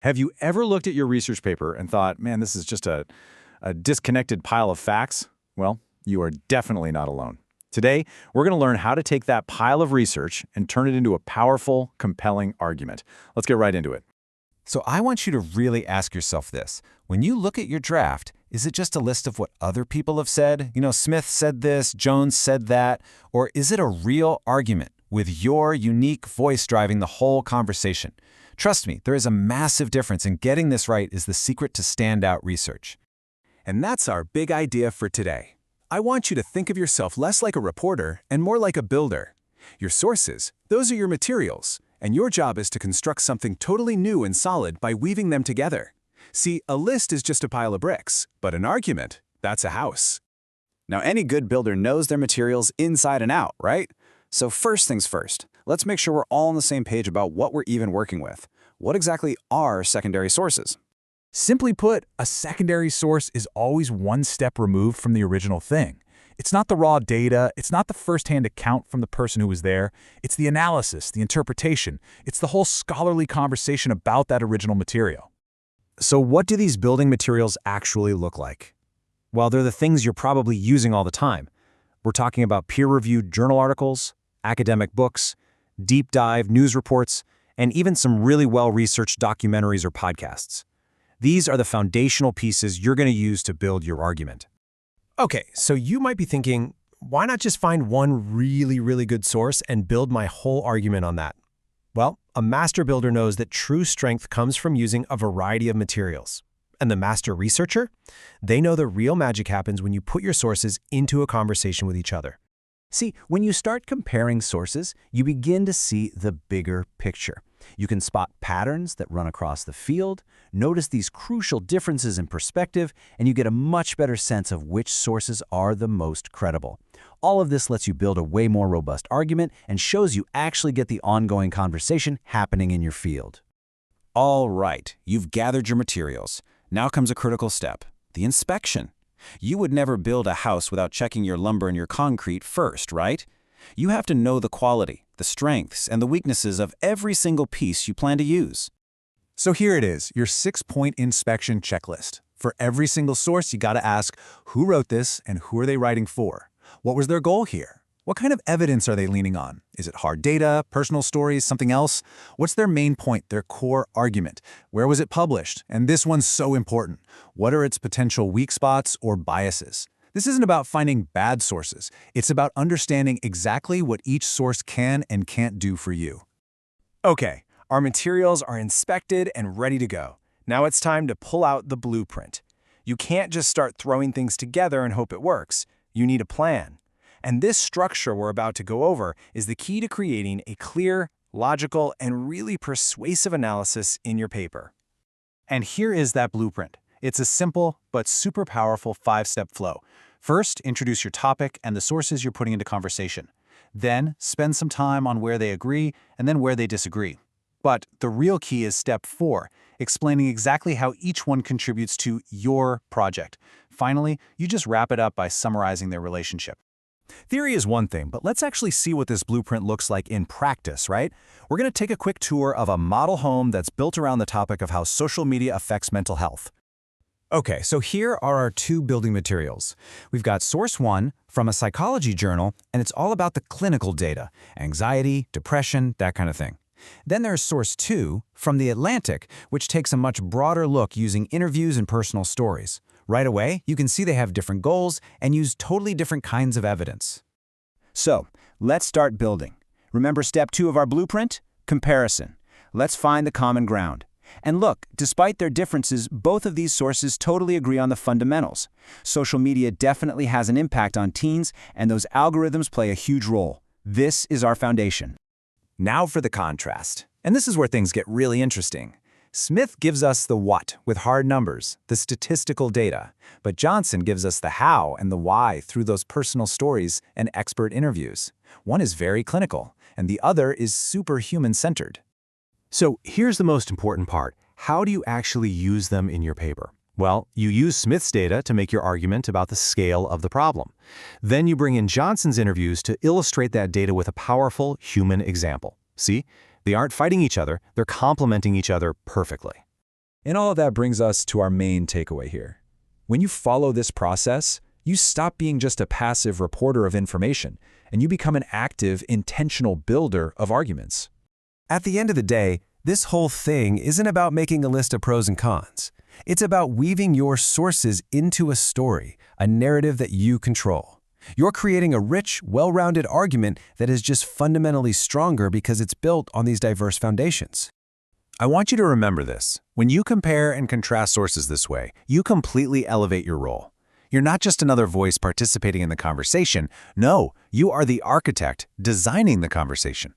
Have you ever looked at your research paper and thought, man, this is just a disconnected pile of facts? Well, you are definitely not alone. Today, we're going to learn how to take that pile of research and turn it into a powerful, compelling argument. Let's get right into it. So I want you to really ask yourself this. When you look at your draft, is it just a list of what other people have said? Smith said this, Jones said that, or is it a real argument with your unique voice driving the whole conversation? Trust me, there is a massive difference, and getting this right is the secret to standout research. And that's our big idea for today. I want you to think of yourself less like a reporter and more like a builder. Your sources, those are your materials, and your job is to construct something totally new and solid by weaving them together. See, a list is just a pile of bricks, but an argument, that's a house. Now, any good builder knows their materials inside and out, right? So first things first, let's make sure we're all on the same page about what we're even working with. What exactly are secondary sources? Simply put, a secondary source is always one step removed from the original thing. It's not the raw data, it's not the first-hand account from the person who was there, it's the analysis, the interpretation, it's the whole scholarly conversation about that original material. So what do these building materials actually look like? Well, they're the things you're probably using all the time. We're talking about peer-reviewed journal articles, academic books, deep dive news reports, and even some really well-researched documentaries or podcasts. These are the foundational pieces you're going to use to build your argument. Okay, so you might be thinking, why not just find one really good source and build my whole argument on that? Well, a master builder knows that true strength comes from using a variety of materials. And the master researcher? They know the real magic happens when you put your sources into a conversation with each other. See, when you start comparing sources, you begin to see the bigger picture. You can spot patterns that run across the field, notice these crucial differences in perspective, and you get a much better sense of which sources are the most credible. All of this lets you build a way more robust argument and shows you actually get the ongoing conversation happening in your field. All right, you've gathered your materials. Now comes a critical step, the inspection. You would never build a house without checking your lumber and your concrete first, right? You have to know the quality, the strengths, and the weaknesses of every single piece you plan to use. So here it is, your 6-point inspection checklist. For every single source, you got to ask, who wrote this and who are they writing for? What was their goal here? What kind of evidence are they leaning on? Is it hard data, personal stories, something else? What's their main point, their core argument? Where was it published? And this one's so important. What are its potential weak spots or biases? This isn't about finding bad sources. It's about understanding exactly what each source can and can't do for you. Okay, our materials are inspected and ready to go. Now it's time to pull out the blueprint. You can't just start throwing things together and hope it works. You need a plan. And this structure we're about to go over is the key to creating a clear, logical, and really persuasive analysis in your paper. And here is that blueprint. It's a simple but super powerful 5-step flow. First, introduce your topic and the sources you're putting into conversation. Then, spend some time on where they agree and then where they disagree. But the real key is step 4, explaining exactly how each one contributes to your project. Finally, you just wrap it up by summarizing their relationship. Theory is one thing, but let's actually see what this blueprint looks like in practice, right? We're going to take a quick tour of a model home that's built around the topic of how social media affects mental health. Okay, so here are our 2 building materials. We've got source 1 from a psychology journal, and it's all about the clinical data, anxiety, depression, that kind of thing. Then there's source 2 from The Atlantic, which takes a much broader look using interviews and personal stories. Right away, you can see they have different goals and use totally different kinds of evidence. So, let's start building. Remember step 2 of our blueprint? Comparison. Let's find the common ground. And look, despite their differences, both of these sources totally agree on the fundamentals. Social media definitely has an impact on teens, and those algorithms play a huge role. This is our foundation. Now for the contrast. And this is where things get really interesting. Smith gives us the what with hard numbers, the statistical data, but Johnson gives us the how and the why through those personal stories and expert interviews. One is very clinical, and the other is super human-centered. So here's the most important part. How do you actually use them in your paper? Well, you use Smith's data to make your argument about the scale of the problem. Then you bring in Johnson's interviews to illustrate that data with a powerful human example. See? They aren't fighting each other, they're complementing each other perfectly. And all of that brings us to our main takeaway here. When you follow this process, you stop being just a passive reporter of information, and you become an active, intentional builder of arguments. At the end of the day, this whole thing isn't about making a list of pros and cons. It's about weaving your sources into a story, a narrative that you control. You're creating a rich, well-rounded argument that is just fundamentally stronger because it's built on these diverse foundations. I want you to remember this. When you compare and contrast sources this way, you completely elevate your role. You're not just another voice participating in the conversation. No, you are the architect designing the conversation.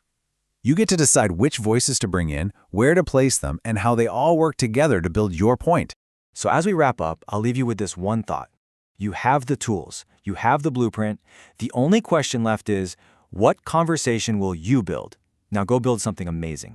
You get to decide which voices to bring in, where to place them, and how they all work together to build your point. So as we wrap up, I'll leave you with this one thought. You have the tools. You have the blueprint. The only question left is, what conversation will you build? Now go build something amazing.